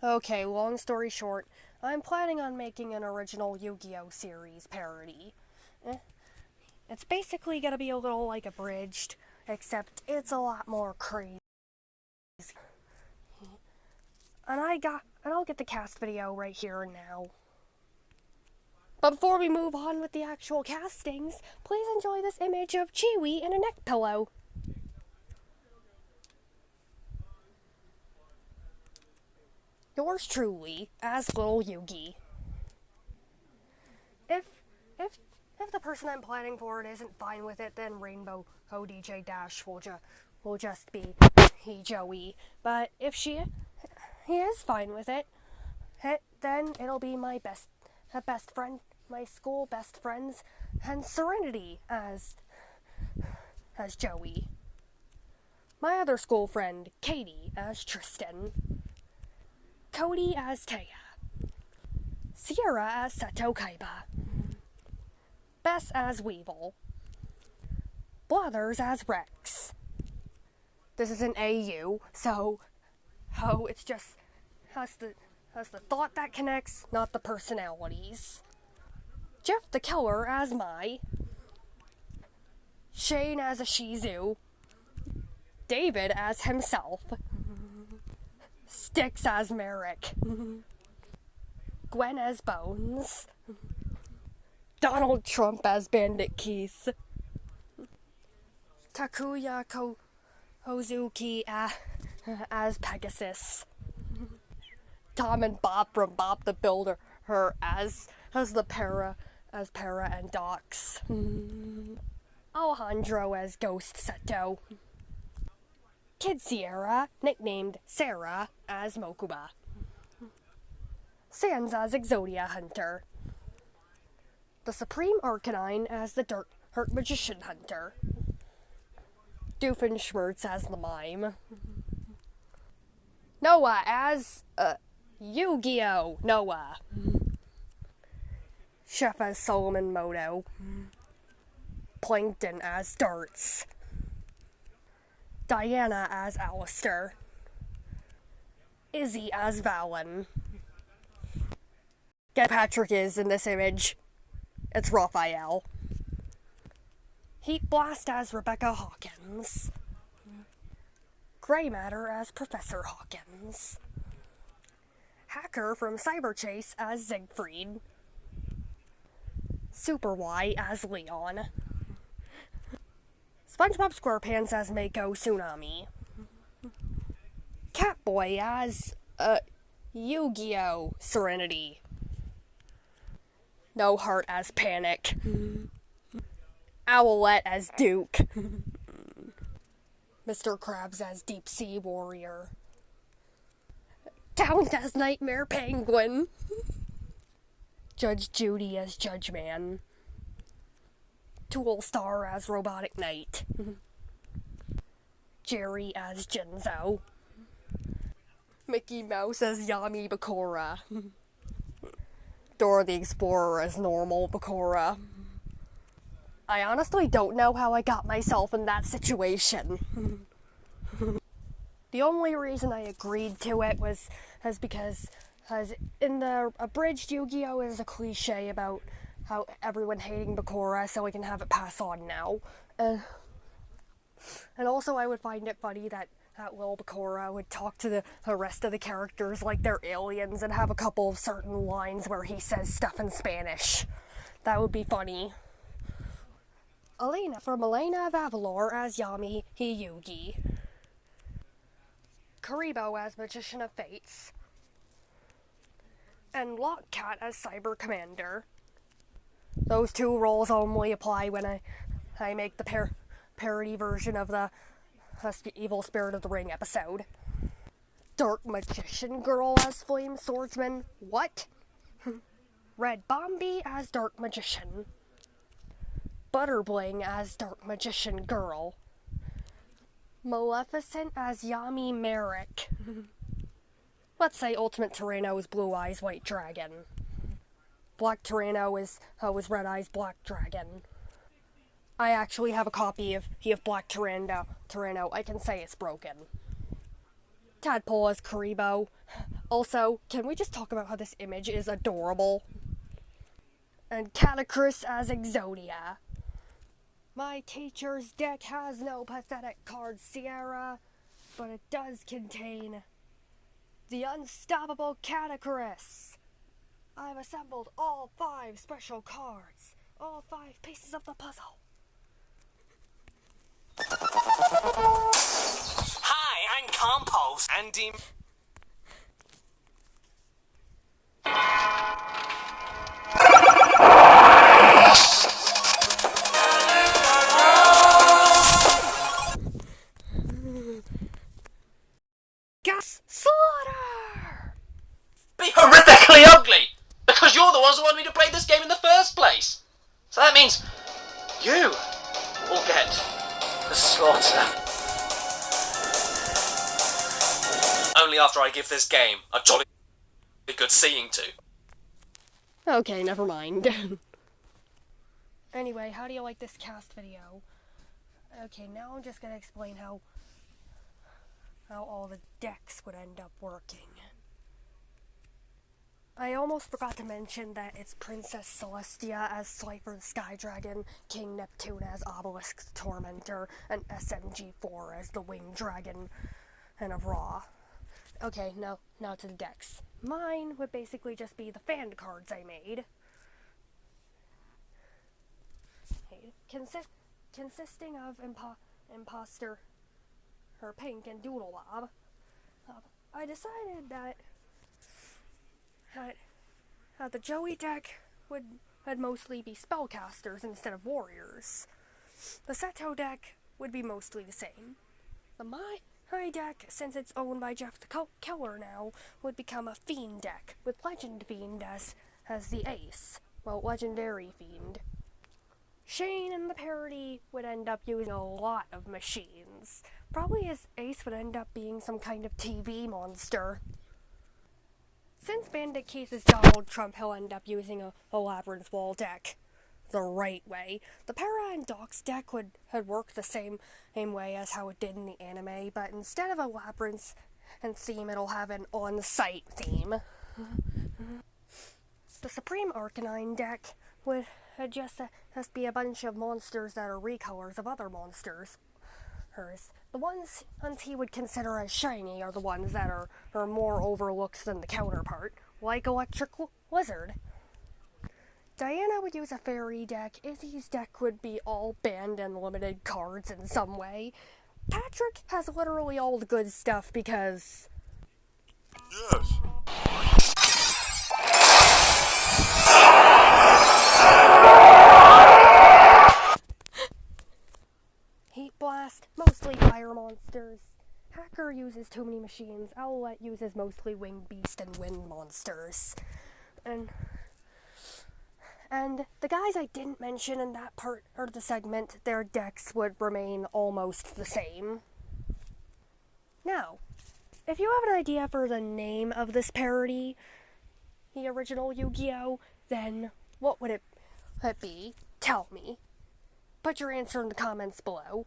Okay, long story short, I'm planning on making an original Yu-Gi-Oh series parody. Eh, It's basically gonna be a little like abridged, except it's a lot more crazy. And I'll get the cast video right here and now. But before we move on with the actual castings, please enjoy this image of Chiwi in a neck pillow. Yours truly, as Little Yugi. If if if the person I'm planning for it isn't fine with it, then Rainbow Ho DJ Dash will just be Joey. But if he is fine with it, then it'll be my best friend, my school best friends, and Serenity as Joey. My other school friend, Katie, as Tristan. Cody as Taya. Sierra as Seto Kaiba. Bess as Weevil. Blathers as Rex. This is an AU, so it's just has the thought that connects, not the personalities. Jeff the Killer as Mai. Shane as a Shizu. David as himself. Styx as Merrick. Gwen as Bones. Donald Trump as Bandit Keith. Takuya Hozuki as Pegasus. Tom and Bob from Bob the Builder as Para and Docs. Alejandro as Ghost Seto. Kid Sierra, nicknamed Sarah, as Mokuba. Sans as Exodia Hunter. The Supreme Arcanine as the Dirt Hurt Magician Hunter. Doofenshmirtz as the Mime. Noah as, Yugioh Noah. Chef as Solomon Moto. Plankton as Darts. Diana as Alistair. Izzy as Valen. Guess Patrick is in this image. It's Raphael. Heat Blast as Rebecca Hawkins. Grey Matter as Professor Hawkins. Hacker from Cyberchase as Siegfried. Super Y as Leon. SpongeBob SquarePants as Mako Tsunami. Catboy as, Yugioh Serenity. No Heart as Panic. Owlette as Duke. Mr. Krabs as Deep Sea Warrior. Count as Nightmare Penguin. Judge Judy as Judge Man. Toolstar as Robotic Knight. Jerry as Jinzo. Mickey Mouse as Yami Bakura. Dora the Explorer as Normal Bakura. I honestly don't know how I got myself in that situation. The only reason I agreed to it was because in the abridged Yu-Gi-Oh! Is a cliche about how everyone hating Bakura, so we can have it pass on now. And also I would find it funny that Lil Bakura would talk to the rest of the characters like they're aliens and have a couple of certain lines where he says stuff in Spanish. That would be funny. Elena from Elena of Avalor as Yami Hiyugi. Karibo as Magician of Fates. And Lockcat as Cyber Commander. Those two roles only apply when I make the parody version of the Evil Spirit of the Ring episode. Dark Magician Girl as Flame Swordsman. What? Red Bombi as Dark Magician. Butterbling as Dark Magician Girl. Maleficent as Yami Merrick. Let's say Ultimate Tyranno is Blue Eyes White Dragon. Black Tyranno is Red Eyes Black Dragon. I actually have a copy of Black Tyranno. I can say it's broken. Tadpole as Karibo. Also, can we just talk about how this image is adorable? And Catacrys as Exodia. My teacher's deck has no pathetic card, Sierra, but it does contain the unstoppable Catacrys. I've assembled all 5 special cards, all 5 pieces of the puzzle. Hi, I'm Compost, Andy. Gas Slaughter! Be horrifically ugly! Because you're the ones who wanted me to play this game in the first place! So that means you will get the slaughter. Only after I give this game a jolly good seeing to. Okay, never mind. Anyway, how do you like this cast video? Okay, now I'm just gonna explain how all the decks would end up working. I almost forgot to mention that it's Princess Celestia as Slifer the Sky Dragon, King Neptune as Obelisk the Tormentor, and SMG4 as the Winged Dragon and Avra. Okay, now to the decks. Mine would basically just be the fan cards I made. Consisting of Imposter, her Pink, and Doodlebob. I decided that the Joey deck would mostly be spellcasters instead of warriors. The Seto deck would be mostly the same. The My deck, since it's owned by Jeff the Killer now, would become a Fiend deck, with Legend Fiend as the ace. Well, Legendary Fiend. Shane and the parody would end up using a lot of machines. Probably his ace would end up being some kind of TV monster. Since Bandit Keith is Donald Trump, he'll end up using a Labyrinth Wall deck the right way. The Para and Docs deck would work the same way as how it did in the anime, but instead of a Labyrinth and theme, it'll have an on-site theme. The Supreme Arcanine deck would just be a bunch of monsters that are recolors of other monsters. The ones he would consider as shiny are the ones that are more overlooked than the counterpart, like Electric Lizard. Diana would use a fairy deck. Izzy's deck would be all banned and limited cards in some way. Patrick has literally all the good stuff because... Yes. Heat Blast, mostly fire monsters. Hacker uses too many machines. Owlette uses mostly Winged Beast and Wind monsters. And the guys I didn't mention in that part of the segment, their decks would remain almost the same. Now, if you have an idea for the name of this parody, the original Yu-Gi-Oh, then what would it be? Tell me. Put your answer in the comments below.